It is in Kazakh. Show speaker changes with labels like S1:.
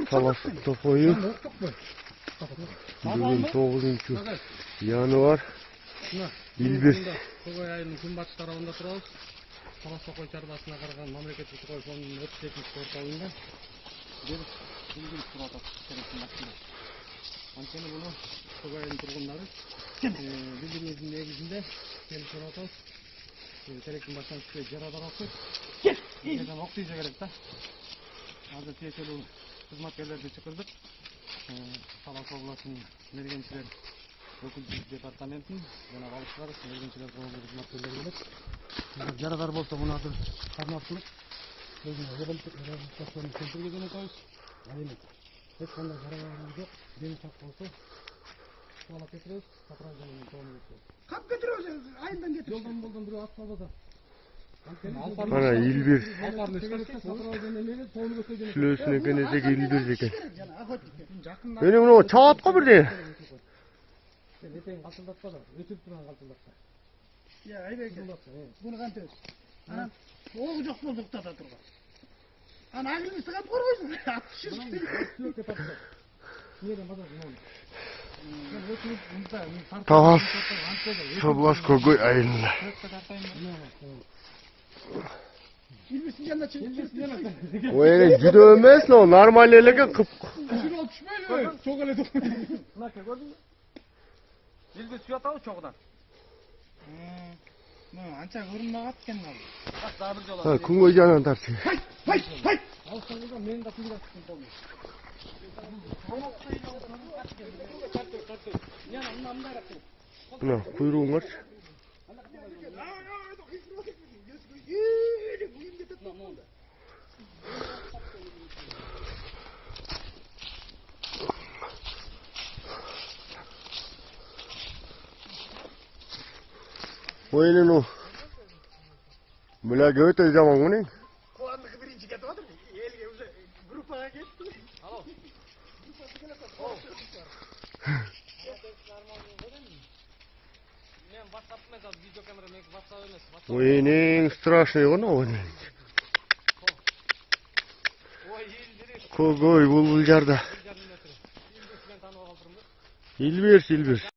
S1: Таластыкта koyu. Bugün 9. yanvar. İlbir.
S2: Көгөй айынын күнбатыш тарабында турабыз. Таластыкта кой чарбасына караган мамлекеттик кой фондунун 37-чи орталыгында. Бир күндүз туруп атат керектин башында. Анткени муну көгөй айынын тургундары билимибиздин негизинде келип туруп атабыз. Керектин баштан түшпөй жарадар окшойт. Эден ок тийже керек да. Азыр тиешелүү кызматкерлерди чакырдык. Талас областынын мергенчилер өкүлчүлүк департаментин жана балыкчылар мергенчилер коомдук кызматкерлери келет. Жарадар болсо муну азыр кармаптылык өзүнө рehabilitaционный центрге жөнөтөбүз. Ал эми эч кандай жараларыбыз жок. Ден сак болсо алып кетебиз. Сапраженияны тоонуп кетебиз.
S3: Кап кетиребиз, айылдан кетип.
S2: Жолдон болдон бирөө ат салбада.
S1: Ana İlbir. Sülösüne gelecek İlbir zeki. Öyle mi o? Çağat ko bir de.
S2: Ертең калтылдатпа да, өтүп турган калтылдатпа.
S3: Ya aybeке. Bunu kantıyoruz. Ana oğu çok bozdukta da durgan. Ana ağılını sıkıp koruysun. Atışır.
S1: Talas. Talas kogoy ayında.
S3: İlmisin yanına çıkıyor.
S1: O yani judo emes o normal elege kıp.
S2: Şuraya düşmeyle. Çok öyle dokun. Naka gördün mü? Dilbi suya tağı çoğudan.
S3: Anca görünme atken abi.
S2: Bak daha bir yola.
S1: Ha kungoy canan tartı.
S3: Hay.
S2: Alsanıza men de kuyruğa sıkıntı olmuyor.
S1: Buna kuyruğun var. O elin o. Böyle göğüt zaman bu ne?
S3: Kulağındaki birinci geldi var mı? Elge grupa geçti.
S2: Alo.
S1: Ой, не страшный он, он. Когой булбул жарда. İlbir.